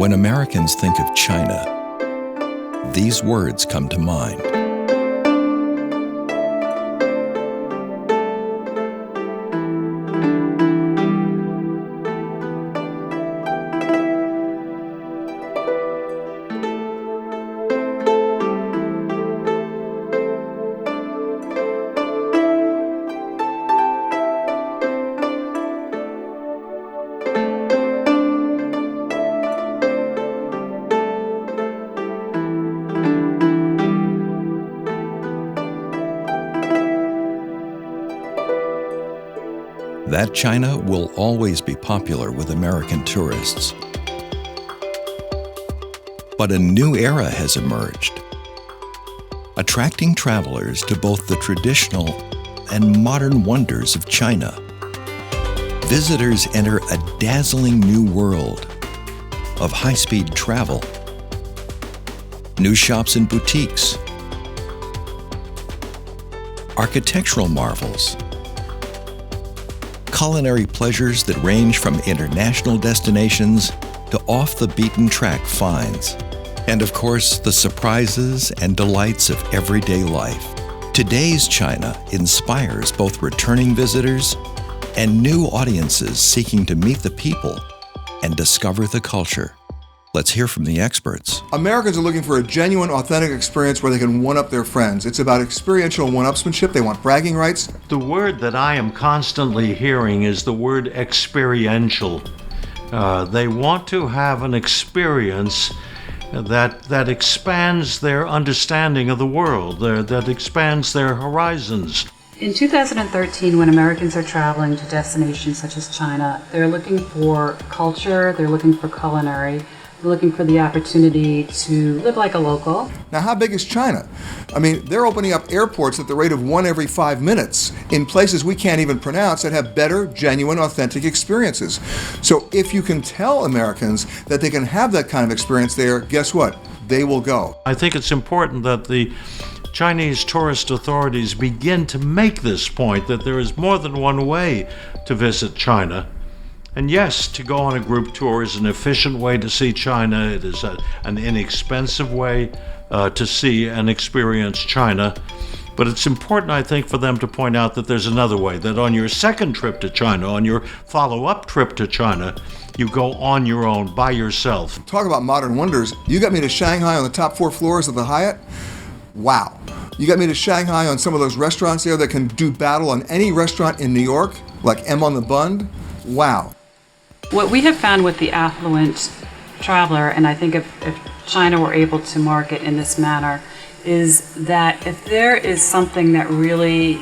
When Americans think of China, these words come to mind. That China will always be popular with American tourists. But a new era has emerged, attracting travelers to both the traditional and modern wonders of China. Visitors enter a dazzling new world of high-speed travel, new shops and boutiques, architectural marvels, culinary pleasures that range from international destinations to off-the-beaten-track finds, and of course, the surprises and delights of everyday life. Today's China inspires both returning visitors and new audiences seeking to meet the people and discover the culture. Let's hear from the experts. Americans are looking for a genuine, authentic experience where they can one-up their friends. It's about experiential one-upsmanship. They want bragging rights. The word that I am constantly hearing is the word experiential. They want to have an experience that expands their understanding of the world, that expands their horizons. In 2013, when Americans are traveling to destinations such as China, they're looking for culture, they're looking for culinary, looking for the opportunity to live like a local. Now, how big is China? I mean, they're opening up airports at the rate of 1 every 5 minutes in places we can't even pronounce that have better, genuine, authentic experiences. So if you can tell Americans that they can have that kind of experience there, guess what? They will go. I think it's important that the Chinese tourist authorities begin to make this point, that there is more than one way to visit China. And yes, to go on a group tour is an efficient way to see China. It is an inexpensive way to see and experience China. But it's important, I think, for them to point out that there's another way, that on your second trip to China, on your follow-up trip to China, you go on your own, by yourself. Talk about modern wonders. You got me to Shanghai on the top 4 floors of the Hyatt? Wow. You got me to Shanghai on some of those restaurants there that can do battle on any restaurant in New York, like M on the Bund? Wow. What we have found with the affluent traveler, and I think if China were able to market in this manner, is that if there is something that really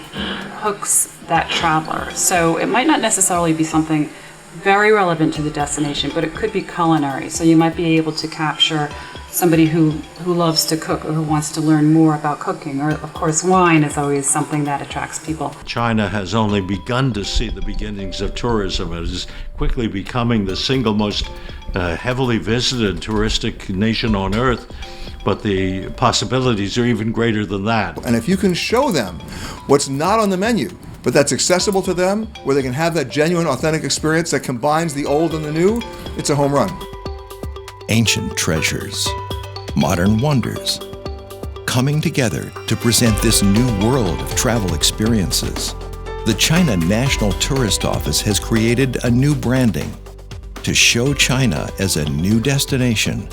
hooks that traveler, so it might not necessarily be something very relevant to the destination, but it could be culinary. So you might be able to capture somebody who loves to cook or who wants to learn more about cooking. Or, of course, wine is always something that attracts people. China has only begun to see the beginnings of tourism. It is quickly becoming the single most heavily visited touristic nation on earth, but the possibilities are even greater than that. And if you can show them what's not on the menu, but that's accessible to them, where they can have that genuine, authentic experience that combines the old and the new, it's a home run. Ancient treasures, modern wonders, coming together to present this new world of travel experiences. The China National Tourist Office has created a new branding to show China as a new destination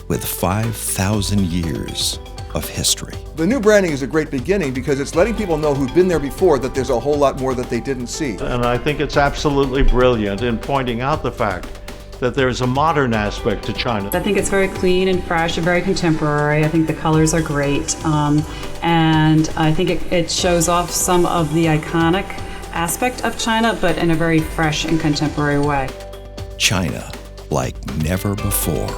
with 5,000 years of history. The new branding is a great beginning because it's letting people know who've been there before that there's a whole lot more that they didn't see. And I think it's absolutely brilliant in pointing out the fact that there's a modern aspect to China. I think it's very clean and fresh and very contemporary. I think the colors are great. And I think it shows off some of the iconic aspect of China, but in a very fresh and contemporary way. China like never before.